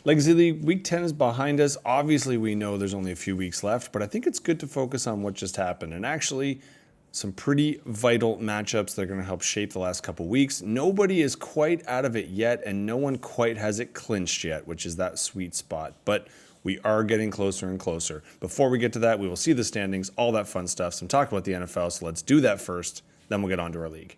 Legacy League Week 10 is behind us. Obviously, we know there's only a few weeks left, but I think it's good to focus on what just happened. And actually, some pretty vital matchups that are going to help shape the last couple weeks. Nobody is quite out of it yet, and no one quite has it clinched yet, which is that sweet spot. But we are getting closer and closer. Before we get to that, we will see the standings, all that fun stuff. Some talk about the NFL, so let's do that first. Then we'll get on to our league.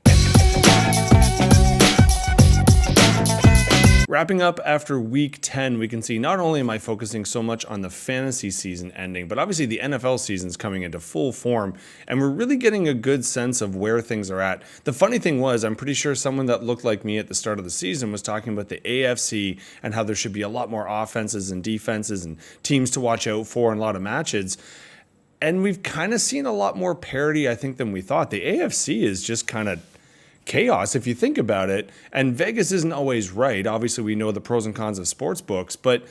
Wrapping up after week 10, we can see not only am I focusing so much on the fantasy season ending, but obviously the NFL season's coming into full form, and we're really getting a good sense of where things are at. The funny thing was, I'm pretty sure someone that looked like me at the start of the season was talking about the AFC and how there should be a lot more offenses and defenses and teams to watch out for and a lot of matches. And we've kind of seen a lot more parity, I think, than we thought. The AFC is just kind of chaos if you think about it, and Vegas isn't always right. Obviously, we know the pros and cons of sports books, but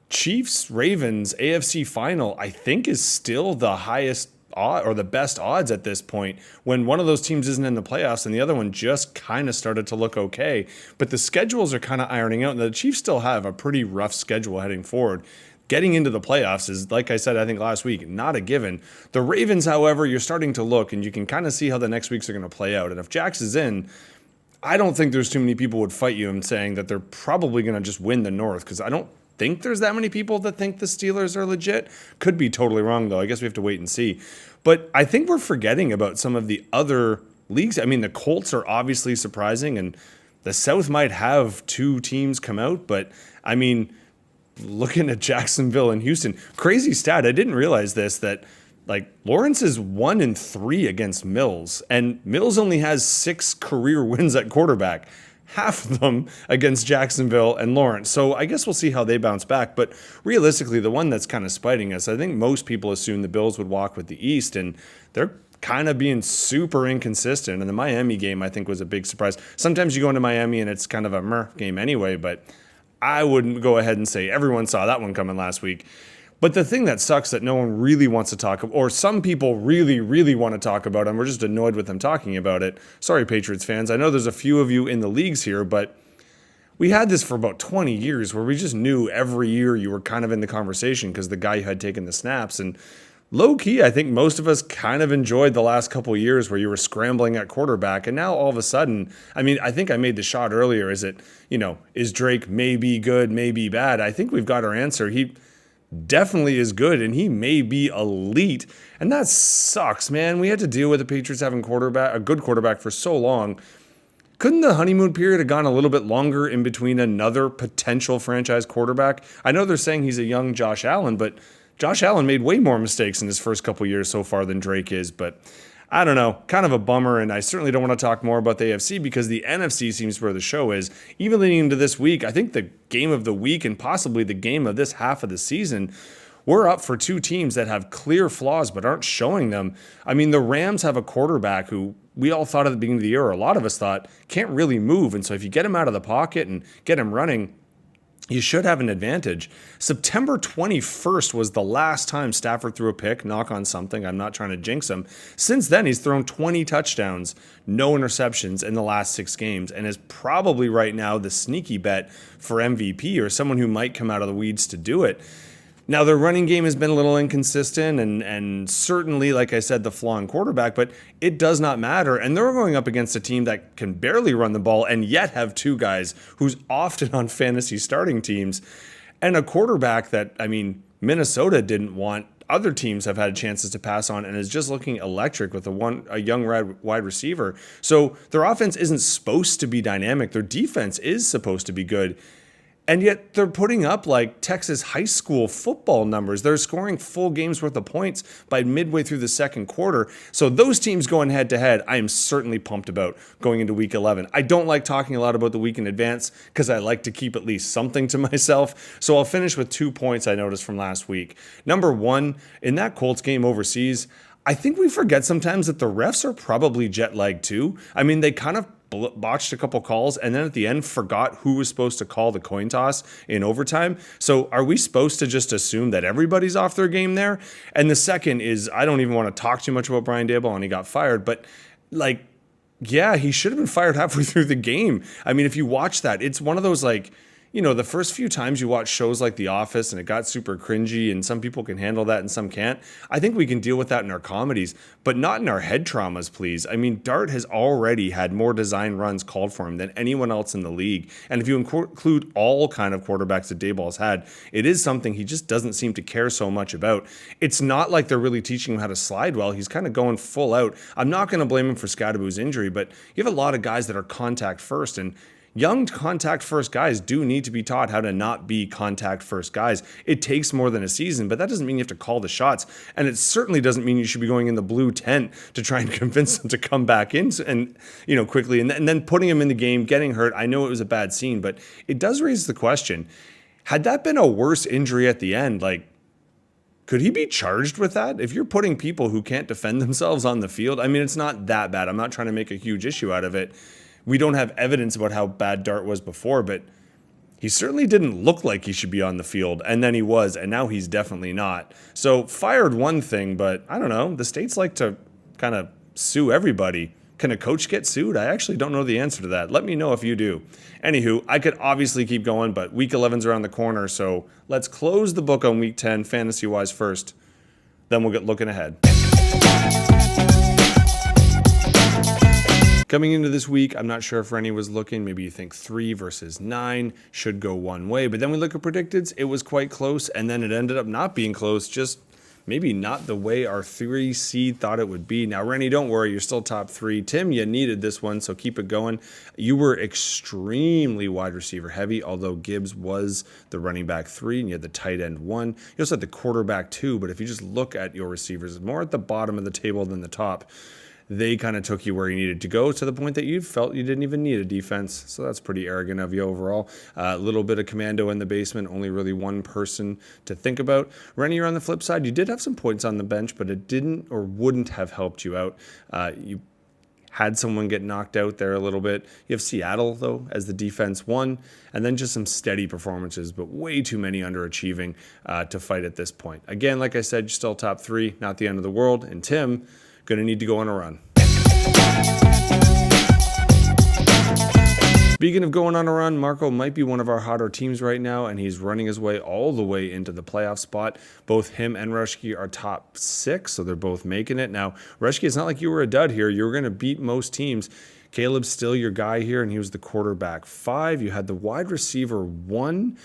Chiefs Ravens AFC final I think is still the highest odd or the best odds at this point, when one of those teams isn't in the playoffs and the other one just kind of started to look okay. But the schedules are kind of ironing out, and the Chiefs still have a pretty rough schedule heading forward. Getting into the playoffs is, like I said, I think last week, not a given. The Ravens, however, you're starting to look, and you can kind of see how the next weeks are going to play out. And if Jax is in, I don't think there's too many people would fight you in saying that they're probably going to just win the North, because I don't think there's that many people that think the Steelers are legit. Could be totally wrong, though. I guess we have to wait and see. But I think we're forgetting about some of the other leagues. I mean, the Colts are obviously surprising, and the South might have two teams come out, but I mean, looking at Jacksonville and Houston, crazy stat. I didn't realize this, that like Lawrence is 1-3 against Mills, and Mills only has 6 career wins at quarterback, half of them against Jacksonville and Lawrence. So I guess we'll see how they bounce back. But realistically, the one that's kind of spiting us, I think most people assume the Bills would walk with the East, and they're kind of being super inconsistent. And the Miami game, I think, was a big surprise. Sometimes you go into Miami and it's kind of a meh game anyway, but I wouldn't go ahead and say everyone saw that one coming last week. But the thing that sucks that no one really wants to talk about, or some people really, really want to talk about, and we're just annoyed with them talking about it. Sorry, Patriots fans. I know there's a few of you in the leagues here, but we had this for about 20 years where we just knew every year you were kind of in the conversation because the guy had taken the snaps. And low key, I think most of us kind of enjoyed the last couple of years where you were scrambling at quarterback. And now all of a sudden, I mean, I think I made the shot earlier. Is Drake maybe good, maybe bad? I think we've got our answer. He definitely is good, and he may be elite. And that sucks, man. We had to deal with the Patriots having a good quarterback for so long. Couldn't the honeymoon period have gone a little bit longer in between another potential franchise quarterback? I know they're saying he's a young Josh Allen, but Josh Allen made way more mistakes in his first couple years so far than Drake is, but I don't know, kind of a bummer, and I certainly don't want to talk more about the AFC because the NFC seems where the show is. Even leading into this week, I think the game of the week and possibly the game of this half of the season, we're up for two teams that have clear flaws but aren't showing them. I mean, the Rams have a quarterback who we all thought at the beginning of the year, or a lot of us thought, can't really move, and so if you get him out of the pocket and get him running, you should have an advantage. September 21st was the last time Stafford threw a pick, knock on something. I'm not trying to jinx him. Since then, he's thrown 20 touchdowns, no interceptions in the last 6 games, and is probably right now the sneaky bet for MVP or someone who might come out of the weeds to do it. Now, their running game has been a little inconsistent and certainly, like I said, the flaw in quarterback, but it does not matter. And they're going up against a team that can barely run the ball and yet have 2 guys who's often on fantasy starting teams and a quarterback that, I mean, Minnesota didn't want. Other teams have had chances to pass on and is just looking electric with a young wide receiver. So their offense isn't supposed to be dynamic. Their defense is supposed to be good. And yet they're putting up like Texas high school football numbers. They're scoring full games worth of points by midway through the second quarter. So those teams going head to head, I am certainly pumped about going into week 11. I don't like talking a lot about the week in advance because I like to keep at least something to myself. So I'll finish with 2 points I noticed from last week. Number one, in that Colts game overseas, I think we forget sometimes that the refs are probably jet lagged too. I mean, they kind of botched a couple calls and then at the end forgot who was supposed to call the coin toss in overtime. So are we supposed to just assume that everybody's off their game there? And the second is, I don't even want to talk too much about Brian Daboll and he got fired, but yeah, he should have been fired halfway through the game. I mean, if you watch that, it's one of those like, the first few times you watch shows like The Office and it got super cringy, and some people can handle that and some can't. I think we can deal with that in our comedies, but not in our head traumas, please. I mean, Dart has already had more design runs called for him than anyone else in the league. And if you include all kind of quarterbacks that Daboll's had, it is something he just doesn't seem to care so much about. It's not like they're really teaching him how to slide well. He's kind of going full out. I'm not going to blame him for Scadaboo's injury, but you have a lot of guys that are contact first, and young contact first guys do need to be taught how to not be contact first guys. It takes more than a season, but that doesn't mean you have to call the shots. And it certainly doesn't mean you should be going in the blue tent to try and convince them to come back in and quickly and then putting him in the game, getting hurt. I know it was a bad scene, but it does raise the question. Had that been a worse injury at the end, could he be charged with that? If you're putting people who can't defend themselves on the field, I mean, it's not that bad. I'm not trying to make a huge issue out of it. We don't have evidence about how bad Dart was before, but he certainly didn't look like he should be on the field, and then he was, and now he's definitely not. So fired one thing, but I don't know. The states like to kind of sue everybody. Can a coach get sued? I actually don't know the answer to that. Let me know if you do. Anywho, I could obviously keep going, but Week 11's around the corner, so let's close the book on Week 10, fantasy-wise first. Then we'll get looking ahead. Coming into this week, I'm not sure if Rennie was looking. Maybe you think 3 versus 9 should go one way. But then we look at predicteds. It was quite close, and then it ended up not being close, just maybe not the way our 3 seed thought it would be. Now, Rennie, don't worry. You're still top 3. Tim, you needed this one, so keep it going. You were extremely wide receiver heavy, although Gibbs was the running back 3, and you had the tight end 1. You also had the quarterback 2, but if you just look at your receivers, more at the bottom of the table than the top, they kind of took you where you needed to go to the point that you felt you didn't even need a defense. So that's pretty arrogant of you overall. A little bit of commando in the basement, only really one person to think about. Rennie, you're on the flip side. You did have some points on the bench, but it didn't or wouldn't have helped you out. You had someone get knocked out there a little bit. You have Seattle, though, as the defense 1, and then just some steady performances, but way too many underachieving to fight at this point. Again, like I said, you're still top 3, not the end of the world. And Tim, going to need to go on a run. Speaking of going on a run, Marco might be one of our hotter teams right now, and he's running his way all the way into the playoff spot. Both him and Reschke are top 6, so they're both making it. Now, Reschke, it's not like you were a dud here. You were going to beat most teams. Caleb's still your guy here, and he was the quarterback 5. You had the wide receiver 1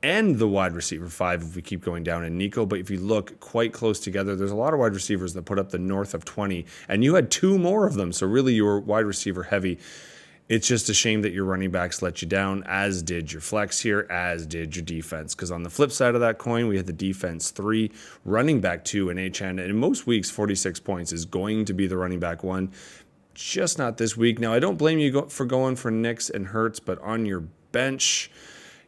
and the wide receiver 5 if we keep going down in Nico. But if you look quite close together, there's a lot of wide receivers that put up the north of 20, and you had 2 more of them. So really you were wide receiver heavy. It's just a shame that your running backs let you down, as did your flex here, as did your defense. Because on the flip side of that coin, we had the defense 3, running back 2 in HN. And in most weeks, 46 points is going to be the running back 1. Just not this week. Now, I don't blame you for going for Nix and Hurts, but on your bench,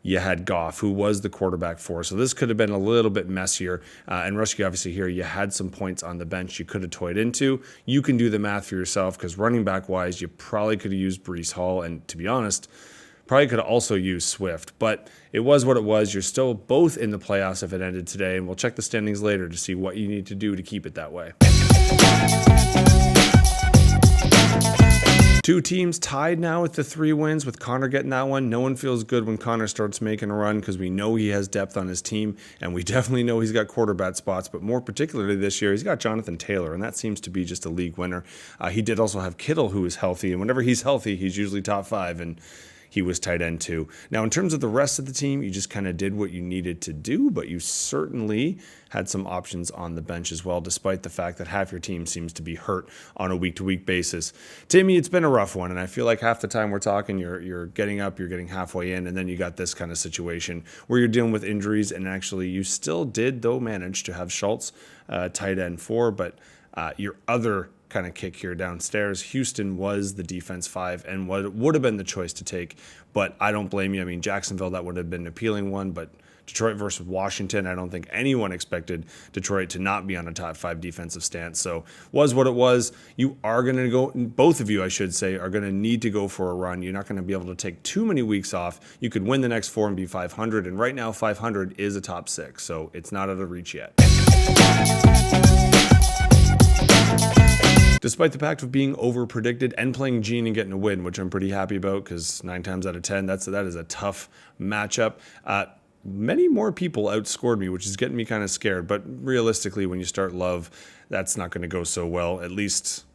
you had Goff, who was the quarterback 4. So this could have been a little bit messier. And Reschke, obviously, here, you had some points on the bench you could have toyed into. You can do the math for yourself, because running back-wise, you probably could have used Breece Hall. And to be honest, probably could have also used Swift. But it was what it was. You're still both in the playoffs if it ended today. And we'll check the standings later to see what you need to do to keep it that way. 2 teams tied now with the 3 wins, with Connor getting that one. No one feels good when Connor starts making a run, because we know he has depth on his team, and we definitely know he's got quarterback spots, but more particularly this year, he's got Jonathan Taylor, and that seems to be just a league winner. He did also have Kittle, who is healthy, and whenever he's healthy, he's usually top 5, and he was tight end 2. Now, in terms of the rest of the team, you just kind of did what you needed to do, but you certainly had some options on the bench as well, despite the fact that half your team seems to be hurt on a week-to-week basis. Timmy, it's been a rough one, and I feel like half the time we're talking, you're getting up, you're getting halfway in, and then you got this kind of situation where you're dealing with injuries, and actually you still did, though, manage to have Schultz tight end 4, but your other kind of kick here downstairs, Houston was the defense 5 and what would have been the choice to take, but I don't blame you. I mean, Jacksonville, that would have been an appealing one, but Detroit versus Washington, I don't think anyone expected Detroit to not be on a top 5 defensive stance. So was what it was. You are going to go, both of you, I should say, are going to need to go for a run. You're not going to be able to take too many weeks off. You could win the next 4 and be 500, and right now 500 is a top 6, so it's not out of reach yet. despite the fact of being over-predicted and playing Gene and getting a win, which I'm pretty happy about because 9 times out of 10, that is a tough matchup. Many more people outscored me, which is getting me kind of scared. But realistically, when you start Love, that's not going to go so well, at least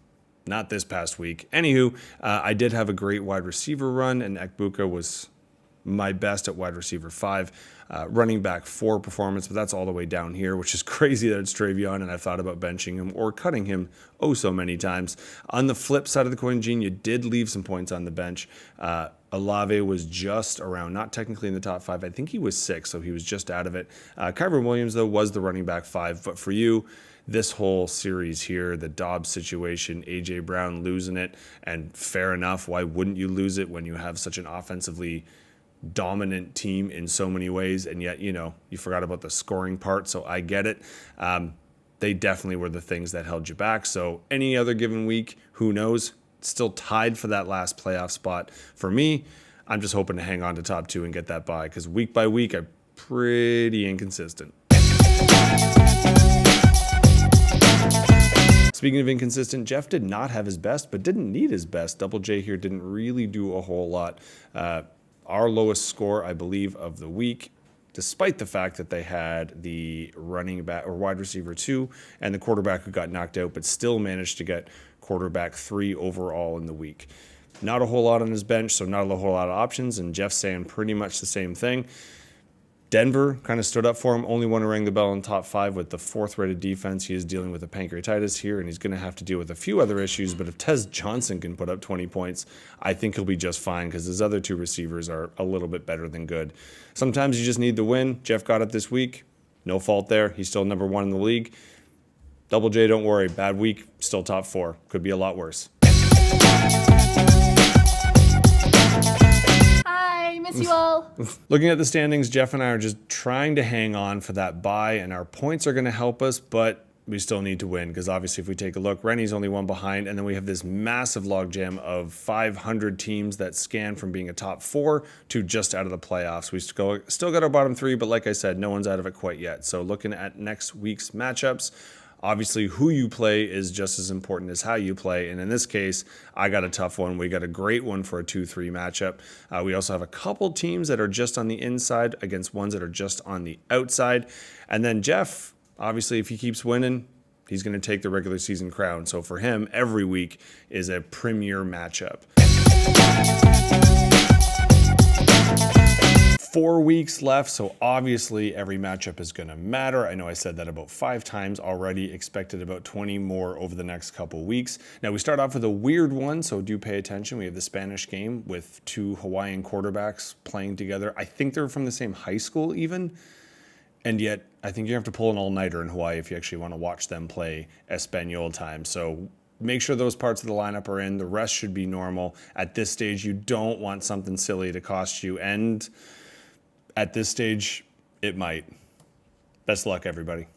not this past week. Anywho, I did have a great wide receiver run, and Ekbuka was my best at wide receiver 5. Running back 4 performance, but that's all the way down here, which is crazy that it's Travion, and I've thought about benching him or cutting him so many times. On the flip side of the coin, Gene, you did leave some points on the bench. Olave was just around, not technically in the top 5. I think he was 6, so he was just out of it. Kyren Williams, though, was the running back 5. But for you, this whole series here, the Dobbs situation, A.J. Brown losing it, and fair enough, why wouldn't you lose it when you have such an offensively dominant team in so many ways, and yet, you forgot about the scoring part, so I get it. They definitely were the things that held you back. So any other given week, who knows? Still tied for that last playoff spot. For me, I'm just hoping to hang on to top 2 and get that bye, because week by week, I'm pretty inconsistent. Speaking of inconsistent, Jeff did not have his best, but didn't need his best. Double J here didn't really do a whole lot. Our lowest score, I believe, of the week, despite the fact that they had the running back or wide receiver 2 and the quarterback who got knocked out, but still managed to get quarterback 3 overall in the week. Not a whole lot on his bench, so not a whole lot of options, and Jeff's saying pretty much the same thing. Denver kind of stood up for him, only one to ring the bell in top 5 with the 4th-rated defense. He is dealing with a pancreatitis here, and he's going to have to deal with a few other issues. But if Tez Johnson can put up 20 points, I think he'll be just fine because his other 2 receivers are a little bit better than good. Sometimes you just need the win. Jeff got it this week. No fault there. He's still number 1 in the league. Double J, don't worry. Bad week, still top 4. Could be a lot worse. Miss you all. Looking at the standings, Jeff and I are just trying to hang on for that bye, and our points are going to help us, but we still need to win because obviously if we take a look, Rennie's only 1 behind, and then we have this massive logjam of 500 teams that scan from being a top 4 to just out of the playoffs. We still got our bottom 3, but like I said, no one's out of it quite yet. So looking at next week's matchups, obviously, who you play is just as important as how you play. And in this case, I got a tough one. We got a great one for a 2-3 matchup. We also have a couple teams that are just on the inside against ones that are just on the outside. And then Jeff, obviously, if he keeps winning, he's going to take the regular season crown. So for him, every week is a premier matchup. 4 weeks left, so obviously every matchup is going to matter. I know I said that about 5 times already, expected about 20 more over the next couple weeks. Now we start off with a weird one, so do pay attention. We have the Spanish game with 2 Hawaiian quarterbacks playing together. I think they're from the same high school even, and yet I think you have to pull an all-nighter in Hawaii if you actually want to watch them play Espanol time. So make sure those parts of the lineup are in. The rest should be normal. At this stage, you don't want something silly to cost you, and at this stage, it might. Best of luck, everybody.